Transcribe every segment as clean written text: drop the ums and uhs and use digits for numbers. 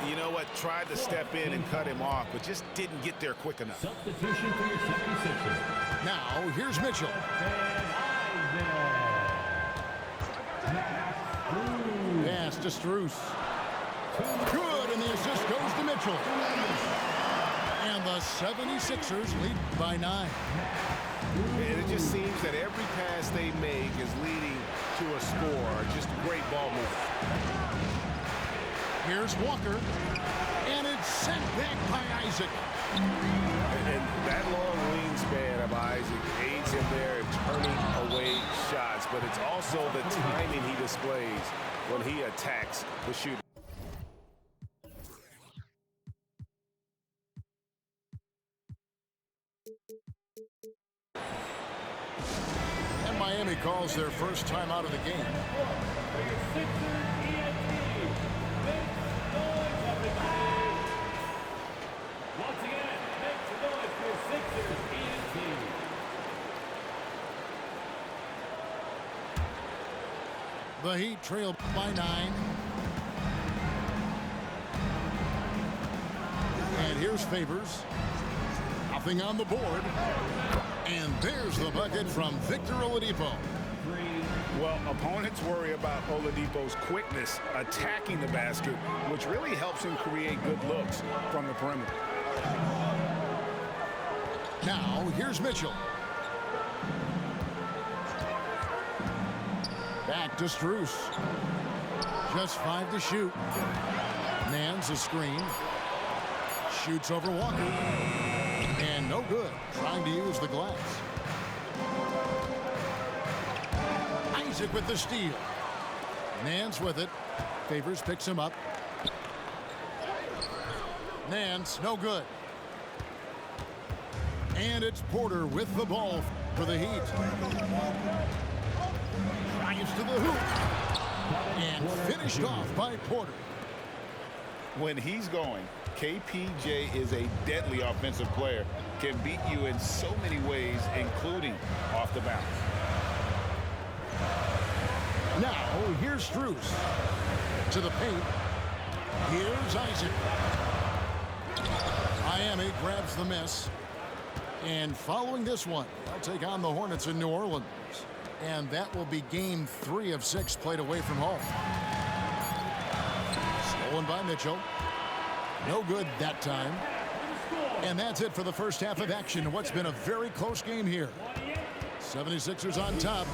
you know what, tried to step in and cut him off, but just didn't get there quick enough. Substitution for your 76ers. Now, here's Mitchell. Pass to Strus. Good, and the assist goes to Mitchell. And the 76ers lead by 9. And it just seems that every pass they make is leading to a score. Just great ball movement. Here's Walker. And it's sent back by Isaac. And that long wingspan of Isaac aids him there in turning away shots. But it's also the timing he displays when he attacks the shooter. And Miami calls their first time out of the game. Once again, make some noise for Sixers ENT. The Heat trail by 9. And here's Favors. Nothing on the board. And there's the bucket from Victor Oladipo. Well, opponents worry about Oladipo's quickness attacking the basket, which really helps him create good looks from the perimeter. Now, here's Mitchell. Back to Strus. Just 5 to shoot. Mans a screen. Shoots over Walker. And no good. Trying to use the glass. Isaac with the steal. Nance with it. Favors picks him up. Nance, no good. And it's Porter with the ball for the Heat. Drives to the hoop. And finished off by Porter. When he's going, KPJ is a deadly offensive player. Can beat you in so many ways, including off the bounce. Now, here's Strus. To the paint. Here's Isaac. Miami grabs the miss. And following this one, they'll take on the Hornets in New Orleans. And that will be game 3 of 6 played away from home. Stolen by Mitchell. No good that time. And that's it for the first half of action. What's been a very close game here. 76ers on top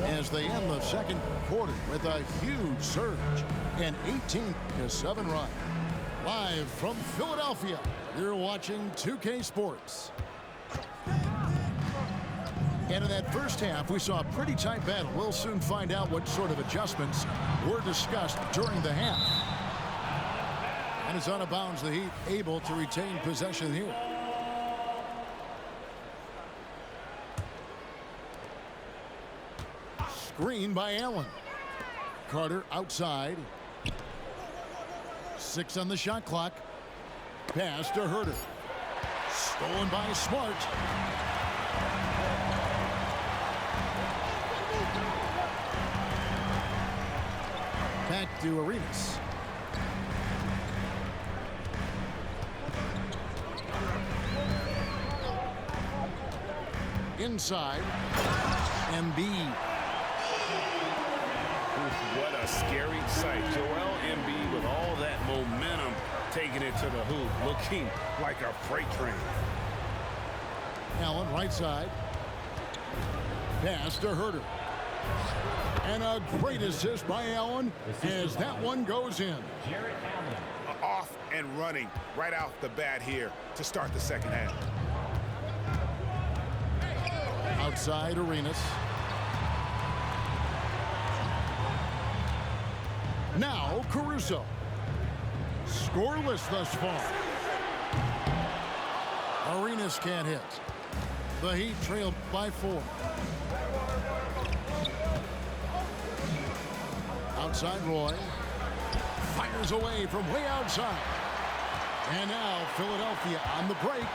as they end the second quarter with a huge surge. An 18-7 run. Live from Philadelphia, you're watching 2K Sports. And in that first half, we saw a pretty tight battle. We'll soon find out what sort of adjustments were discussed during the half. And it's out of bounds. The Heat able to retain possession here. Screen by Allen. Carter outside. 6 on the shot clock. Pass to Herter. Stolen by Smart. Back to Arenas. Inside. Embiid. What a scary sight. Joel Embiid with all that momentum taking it to the hoop, looking like a freight train. Allen right side. Pass to Herter. And a great assist by Allen as that one goes in. Jarrett Allen. Off and running right out the bat here to start the second half. Outside Arenas. Now Caruso. Scoreless thus far. Arenas can't hit. The Heat trailed by 4. Outside Roy. Fires away from way outside. And now Philadelphia on the break.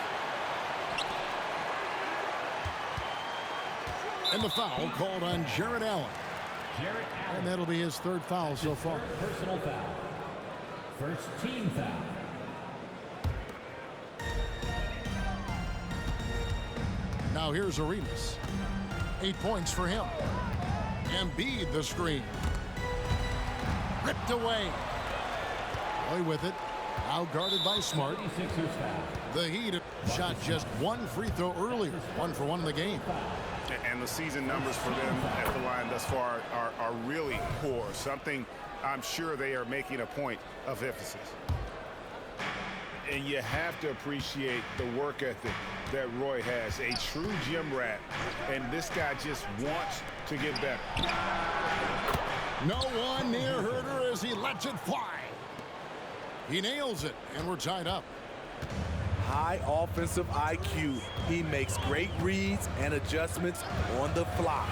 And the foul called on Jarrett Allen. Jarrett Allen. And that'll be his 3rd foul so far. Personal foul. First team foul. Now here's Arenas. 8 points for him. Embiid the screen. Ripped away. Boy with it. Out guarded by Smart. 76ers foul. The Heat shot just one free throw earlier. 1 for 1 in the game. And the season numbers for them at the line thus far are really poor. Something I'm sure they are making a point of emphasis. And you have to appreciate the work ethic that Roy has. A true gym rat. And this guy just wants to get better. No one near Herter as he lets it fly. He nails it, and we're tied up. High offensive IQ. He makes great reads and adjustments on the fly.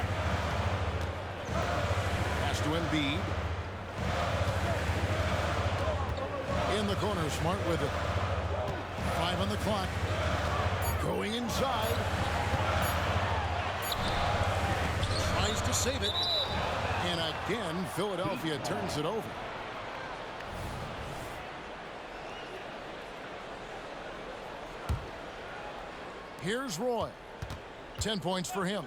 Pass to Embiid. In the corner, Smart with it. 5 on the clock. Going inside. Tries to save it. And again, Philadelphia turns it over. Here's Roy. 10 points for him.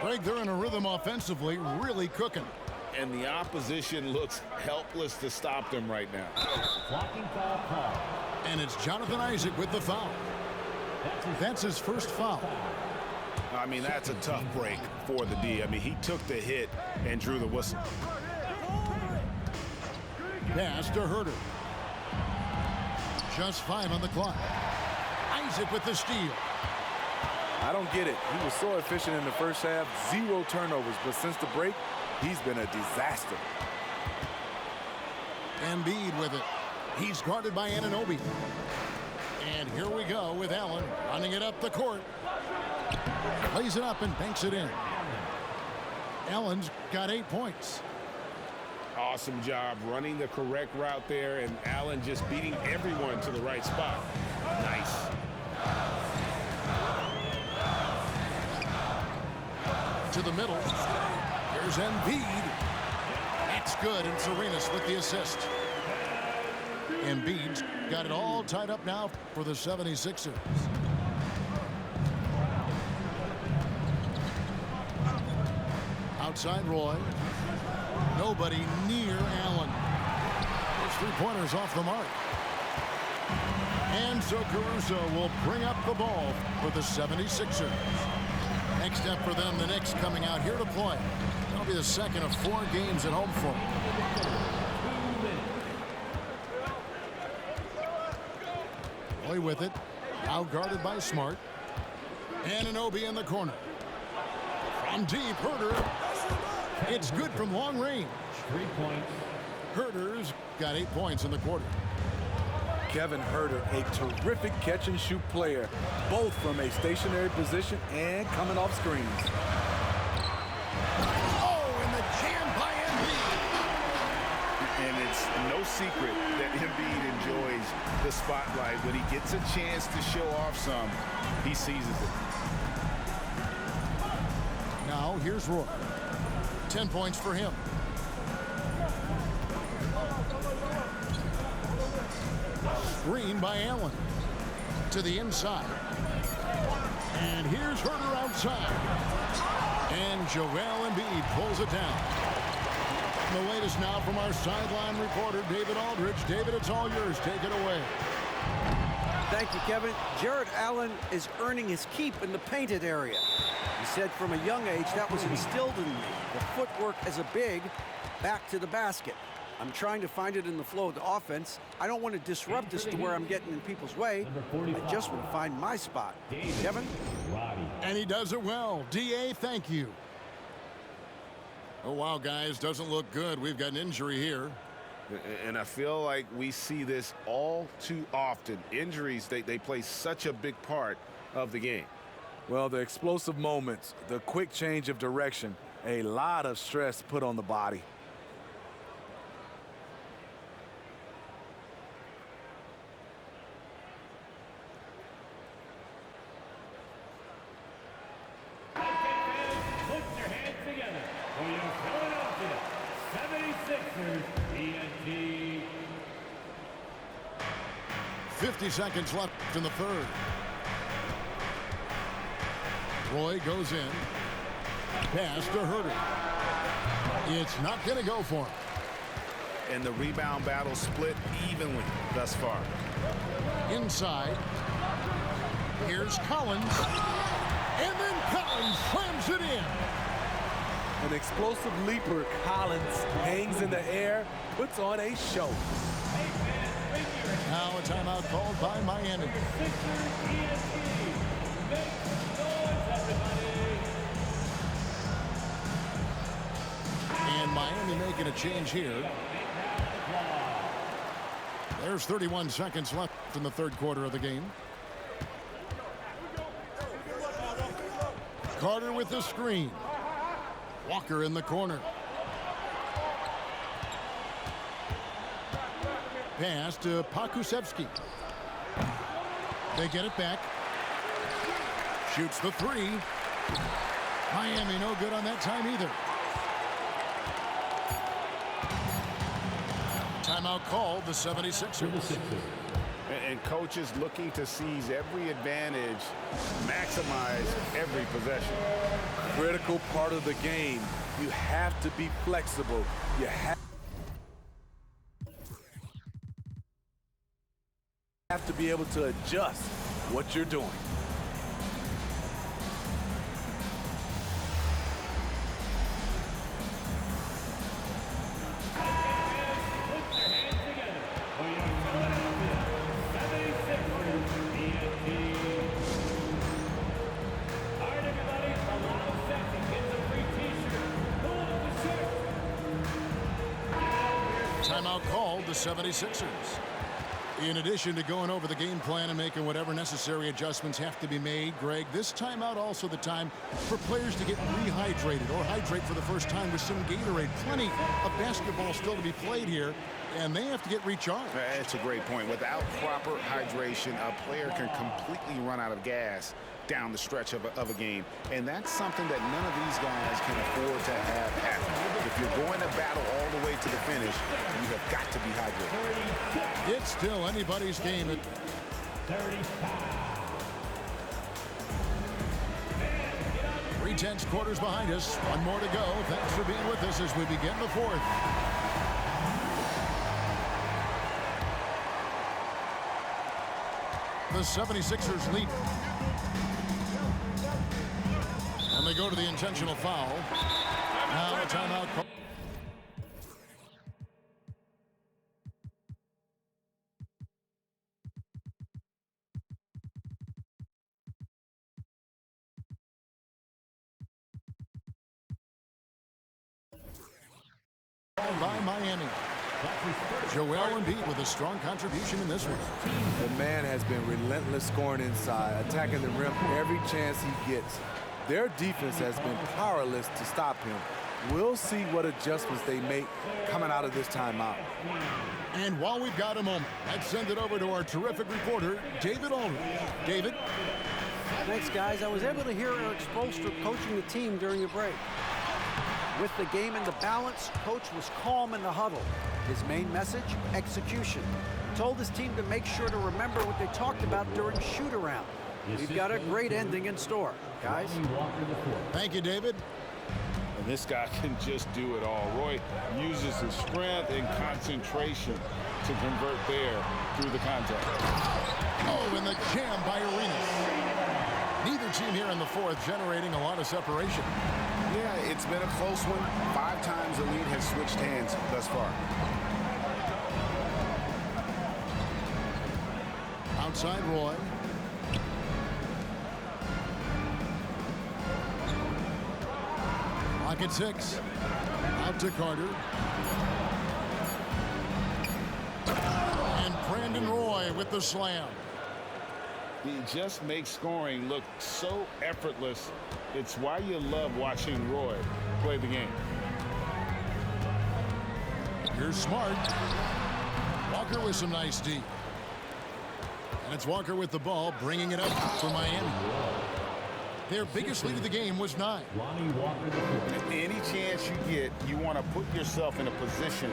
Greg, they're in a rhythm offensively, really cooking. And the opposition looks helpless to stop them right now. Blocking foul call. And it's Jonathan Isaac with the foul. That's his first foul. I mean, that's a tough break for the D. I mean, he took the hit and drew the whistle. Pass to Herter. Just 5 on the clock. Isaac with the steal. I don't get it. He was so efficient in the first half, 0 turnovers, but since the break, he's been a disaster. Embiid with it. He's guarded by Anunoby. And here we go with Allen running it up the court. Plays it up and banks it in. Allen's got 8 points. Awesome job running the correct route there, and Allen just beating everyone to the right spot. Nice. To the middle. Here's Embiid. That's good, and Arenas with the assist. Embiid's got it all tied up now for the 76ers. Outside Roy. Nobody near Allen. His 3-pointers off the mark. And so Caruso will bring up the ball for the 76ers. Next up for them, the Knicks coming out here to play. That'll be the second of 4 games at home for them. Roy with it. Out guarded by Smart. Anunoby in the corner. From deep, Herter. It's good from long range. 3 points. Herter's got 8 points in the quarter. Kevin Herter, a terrific catch-and-shoot player, both from a stationary position and coming off screens. Oh, and the jam by Embiid. And it's no secret that Embiid enjoys the spotlight. When he gets a chance to show off some, he seizes it. Now, here's Roy. 10 points for him. Screen by Allen. To the inside. And here's Herter outside. And Joel Embiid pulls it down. The latest now from our sideline reporter, David Aldridge. David, it's all yours. Take it away. Thank you, Kevin. Jared Allen is earning his keep in the painted area. He said from a young age that was instilled in me. The footwork as a big, back to the basket. I'm trying to find it in the flow of the offense. I don't want to disrupt this to where I'm getting in people's way. I just want to find my spot. Kevin? And he does it well. D.A., thank you. Oh, wow, guys. Doesn't look good. We've got an injury here. And I feel like we see this all too often. Injuries, they play such a big part of the game. Well, the explosive moments, the quick change of direction, a lot of stress put on the body. Put your hands together for your Philadelphia 76ers TNT 50 seconds left in the third. Roy goes in. Pass to Herter. It's not going to go for him. And the rebound battle split evenly thus far. Inside. Here's Collins. And then Collins slams it in. An explosive leaper, Collins hangs in the air, puts on a show. Now a timeout called by Miami. And Miami making a change here. There's 31 seconds left in the third quarter of the game. Carter with the screen. Walker in the corner. Pass to Pokusevski. They get it back. Shoots the three. Miami no good on that time either. Timeout called the 76ers. And coaches looking to seize every advantage, maximize every possession. Critical part of the game. You have to be flexible. You have to be able to adjust what you're doing. Timeout called the 76ers. In addition to going over the game plan and making whatever necessary adjustments have to be made, Greg, this timeout also the time for players to get rehydrated or hydrate for the first time with some Gatorade. Plenty of basketball still to be played here, and they have to get recharged. That's a great point. Without proper hydration, a player can completely run out of gas down the stretch of a game. And that's something that none of these guys can afford to have happen. If you're going to battle all the way to the finish, you have got to be hydrated. It's still anybody's game. 3/10 quarters behind us. One more to go. Thanks for being with us as we begin the fourth. The 76ers lead. And they go to the intentional foul. Now a timeout call. By Miami. Joel Embiid with a strong contribution in this one. The man has been relentless scoring inside, attacking the rim every chance he gets. Their defense has been powerless to stop him. We'll see what adjustments they make coming out of this timeout. And while we've got a moment, let's send it over to our terrific reporter, David Aldridge. David? Thanks, guys. I was able to hear Eric Spoelstra coaching the team during the break. With the game in the balance, Coach was calm in the huddle. His main message, execution. He told his team to make sure to remember what they talked about during shoot-around. We've got a great ending in store, guys. Thank you, David. And this guy can just do it all. Roy uses his strength and concentration to convert there through the contact. Oh, and the jam by Arenas. Neither team here in the fourth generating a lot of separation. Yeah, it's been a close one. 5 times the lead has switched hands thus far. Outside Roy. Clock at 6. Out to Carter. And Brandon Roy with the slam. He just makes scoring look so effortless. It's why you love watching Roy play the game. Here's Smart. Walker with some nice D. And it's Walker with the ball, bringing it up for Miami. Their biggest lead of the game was 9. Any chance you get, you want to put yourself in a position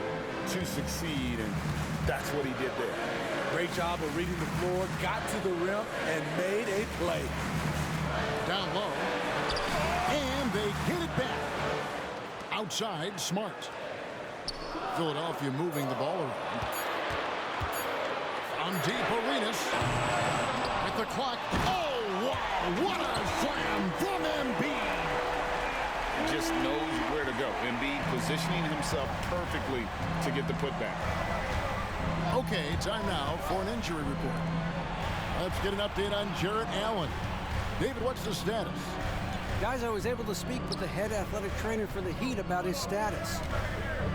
to succeed, and that's what he did there. Great job of reading the floor, got to the rim, and made a play. Down low. And they get it back. Outside, Smart. Philadelphia moving the ball around. From deep, Arenas. With the clock. Oh, wow. What a slam from Embiid. Just knows where to go. Embiid positioning himself perfectly to get the putback. Okay, time now for an injury report. Let's get an update on Jarrett Allen. David, what's the status? Guys, I was able to speak with the head athletic trainer for the Heat about his status.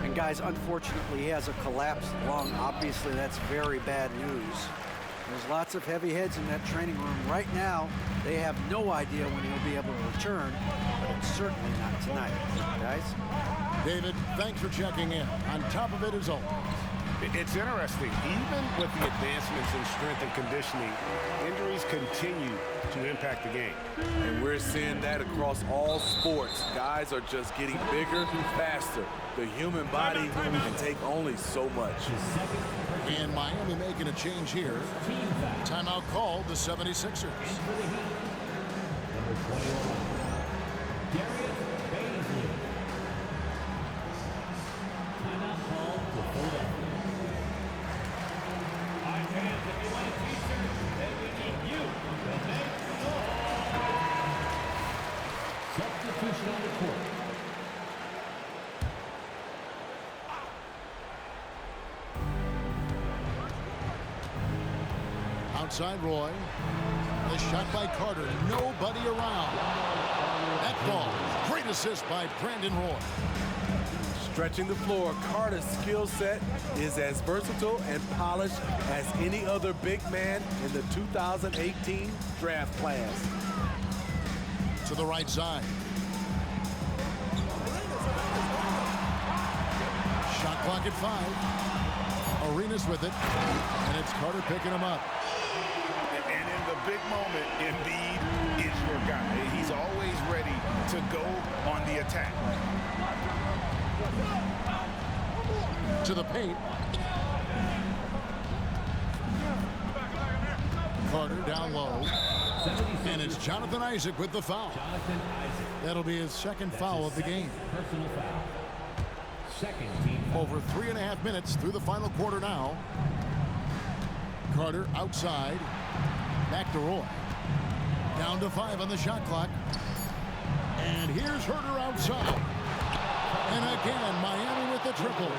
And guys, unfortunately, he has a collapsed lung. Obviously, that's very bad news. There's lots of heavy heads in that training room. Right now, they have no idea when he'll be able to return, but it's certainly not tonight. Guys? David, thanks for checking in. On top of it as always. It's interesting. Even with the advancements in strength and conditioning, injuries continue to impact the game. And we're seeing that across all sports. Guys are just getting bigger, faster. The human body can take only so much. And Miami making a change here. Timeout called the 76ers. Number 21, Darius Bazley. Timeout called to Philadelphia. All right, fans, if you want a t-shirt, then we need you to make the noise. Substitution on the court. Outside Roy. The shot by Carter. Nobody around. That ball. Great assist by Brandon Roy. Stretching the floor, Carter's skill set is as versatile and polished as any other big man in the 2018 draft class. To the right side. Shot clock at 5. Arenas with it. And it's Carter picking him up. And in the big moment, Embiid is your guy. He's always ready to go on the attack. To the paint. Carter down low. And it's Jonathan Isaac with the foul. Jonathan Isaac. That'll be his second foul of the game. Personal foul. Second team foul. Over 3.5 minutes through the final quarter now. Carter outside. Back to Roy. Down to 5 on the shot clock. And here's Herter outside. And again, Miami with the triple.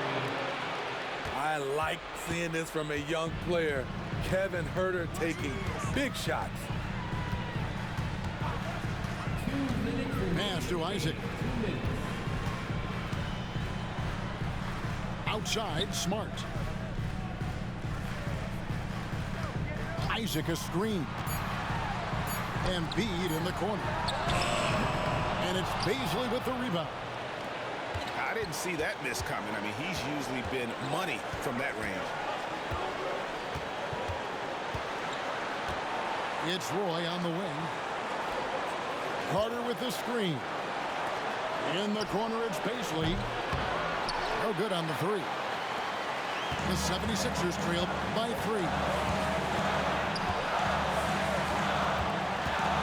I like seeing this from a young player. Kevin Herter taking big shots. Pass to Isaac. Outside, Smart. Isaac a screen. Embiid in the corner. And it's Bazley with the rebound. I didn't see that miss coming. I mean, he's usually been money from that range. It's Roy on the wing. Carter with the screen. In the corner, it's Bazley. No good on the 3. The 76ers trail by 3.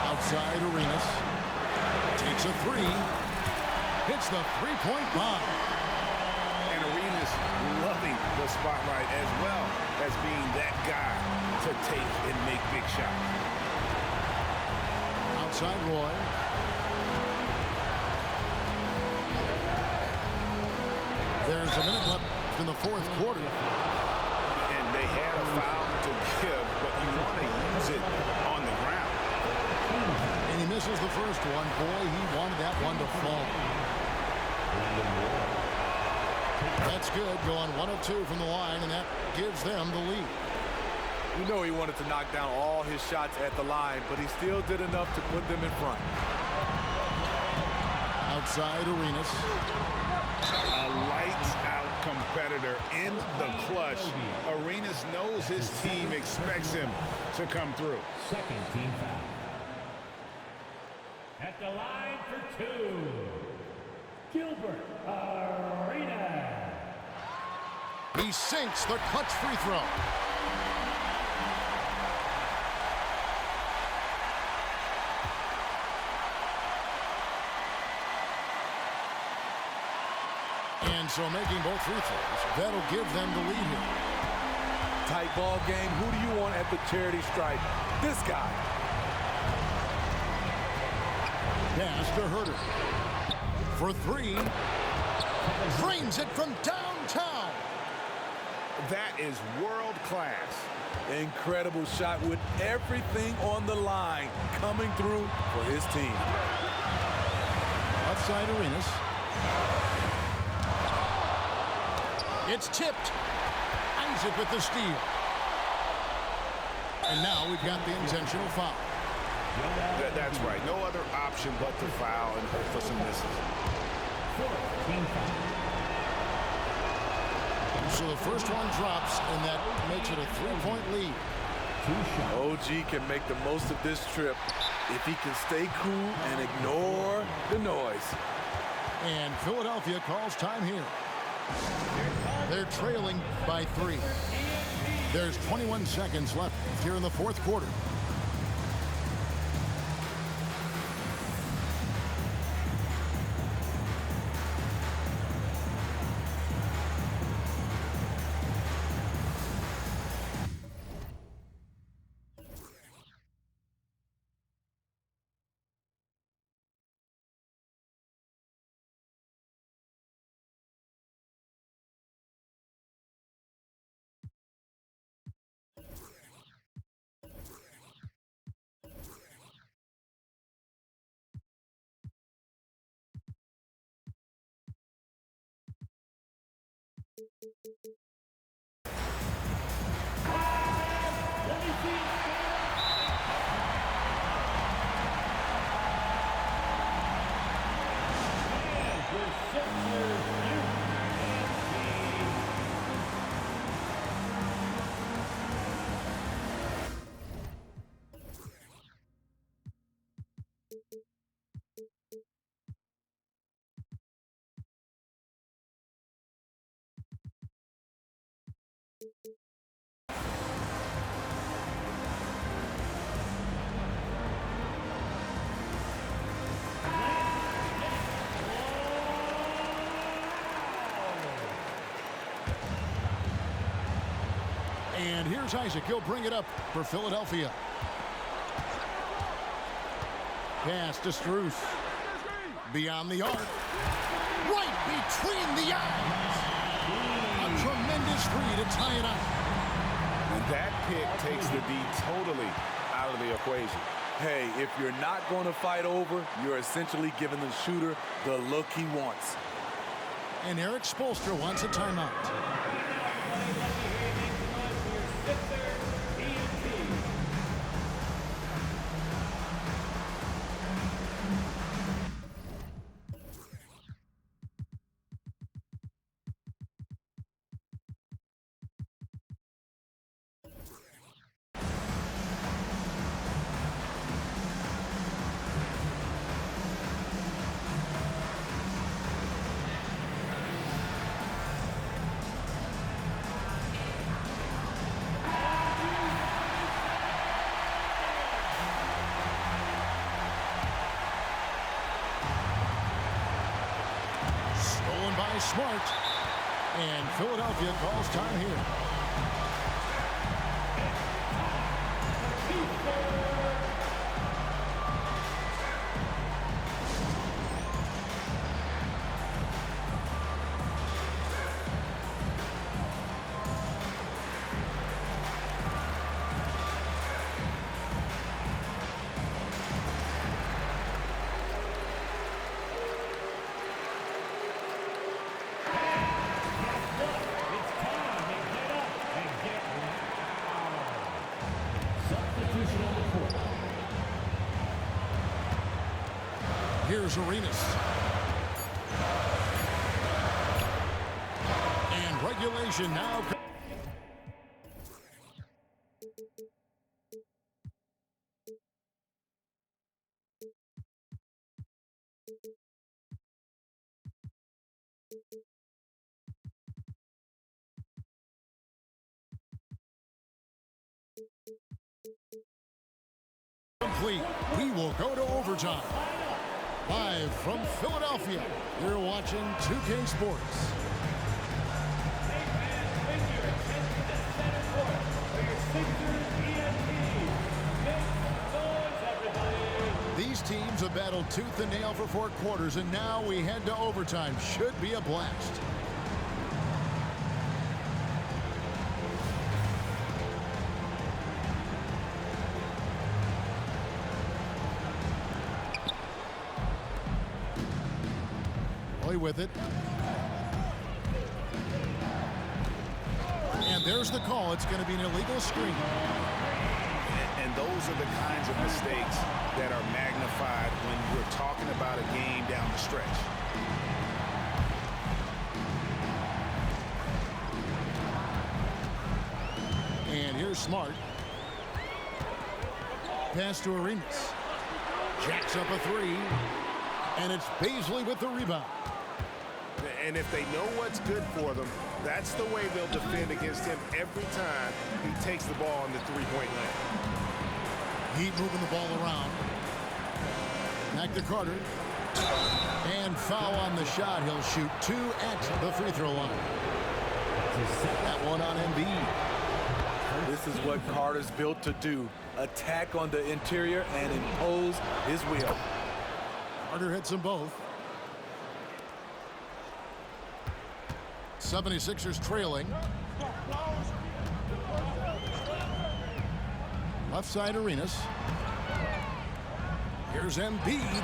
Outside, Arenas. Takes a 3. Hits the three-point bomb. And Arenas loving the spotlight as well as being that guy to take and make big shots. Outside Roy. There's a minute left in the fourth quarter. And they had a foul to give, but you want to use it on the ground. And he misses the first one. Boy, he wanted that one to fall. That's good. Going 1 of 2 from the line, and that gives them the lead. You know he wanted to knock down all his shots at the line, but he still did enough to put them in front. Outside Arenas. A lights-out competitor in the clutch. Arenas knows his team expects him to come through. Second team foul. At the line for 2, Gilbert Arenas. He sinks the clutch free throw. And so making both free throws, that'll give them the lead here. Tight ball game. Who do you want at the charity stripe? This guy. Pass to Herter. For three. Drains it from downtown. That is world class. Incredible shot with everything on the line coming through for his team. Outside Arenas. It's tipped. Isaac with the steal. And now we've got the intentional foul. That's right. No other option but to foul and hope for some misses. So the first one drops, and that makes it a three-point lead. OG can make the most of this trip if he can stay cool and ignore the noise. And Philadelphia calls time here. They're trailing by 3. There's 21 seconds left here in the fourth quarter. And here's Isaac. He'll bring it up for Philadelphia. Pass to Strus. Beyond the arc. Right between the eyes. A tremendous three to tie it up. And that pick takes the D totally out of the equation. Hey, if you're not going to fight over, you're essentially giving the shooter the look he wants. And Eric Spoelstra wants a timeout. Smart, and Philadelphia calls time here. Here's Arenas. And regulation now. Complete. We will go to overtime. Live from Philadelphia, you're watching 2K Sports. games have battled tooth and nail for 4 quarters, and now we head to overtime. Should be a blast. Roy with it. And there's the call. It's going to be an illegal screen. And those are the kinds of mistakes that are magnified when we're talking about a game down the stretch. And here's Smart. Pass to Arenas. Jacks up a 3. And it's Bazley with the rebound. And if they know what's good for them, that's the way they'll defend against him every time he takes the ball in the three-point line. Heat moving the ball around. Back to Carter. And foul on the shot. He'll shoot 2 at the free throw line. That one on Embiid. This is what Carter's built to do. Attack on the interior and impose his will. Carter hits them both. 76ers trailing. Left side Arenas. Here's Embiid.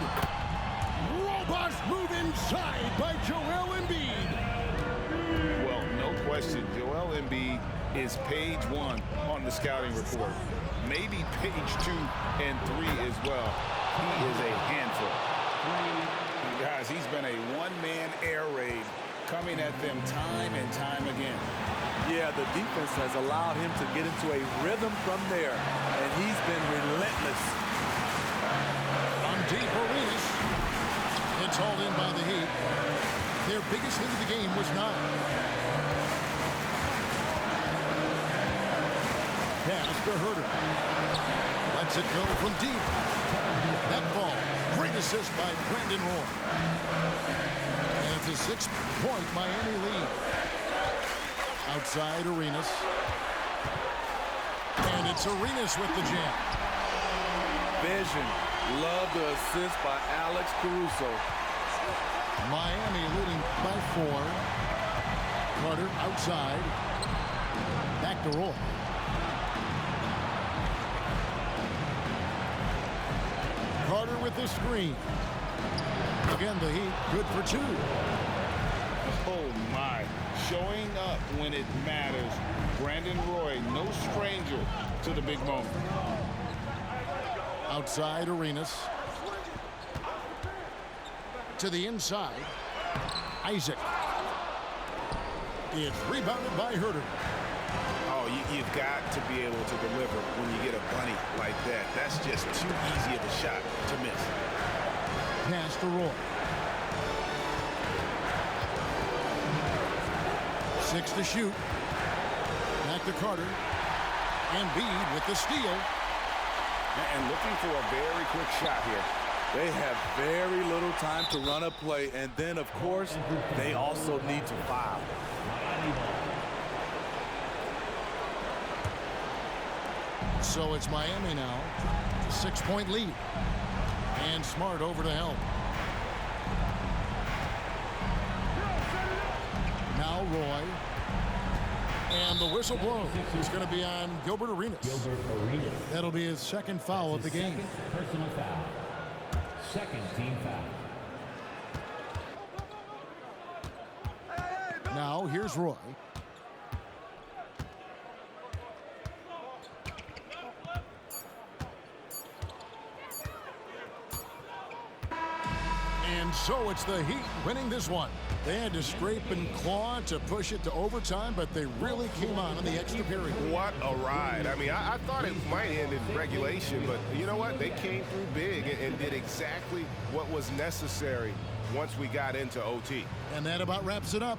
Robust move inside by Joel Embiid. Well, no question, Joel Embiid is page 1 on the scouting report. Maybe page 2 and 3 as well. He is a handful. Guys, he's been a one-man air raid coming at them time and time again. Yeah, the defense has allowed him to get into a rhythm from there, and he's been relentless. On deep Arenas. It's hauled in by the Heat. Their biggest lead of the game was 9. Pass to Herter. Lets it go from deep. That ball. Great assist by Brandon Roy. And it's a 6-point Miami lead. Outside Arenas. And it's Arenas with the jam. Vision. Love the assist by Alex Caruso. Miami leading by 4. Carter outside. Back to Roy. Carter with the screen. Again, the Heat good for 2. Oh, my. Showing up when it matters. Brandon Roy, no stranger to the big moment. Outside Arenas. To the inside. Isaac. It's rebounded by Herter. Oh, you've got to be able to deliver when you get a bunny like that. That's just too easy of a shot to miss. Pass to Roy. 6 to shoot. Back to Carter. Embiid with the steal. And looking for a very quick shot here. They have very little time to run a play, and then, of course, they also need to foul. So it's Miami now. 6-point lead. And Smart over to help. Now Roy. And the whistle blows. It's going to be on Gilbert Arenas. That'll be his 2nd foul of the game. Personal foul. 2nd team foul. Now here's Roy. And so it's the Heat winning this one. They had to scrape and claw to push it to overtime, but they really came on in the extra period. What a ride. I mean, I thought it might end in regulation, but you know what? They came through big and did exactly what was necessary once we got into OT. And that about wraps it up.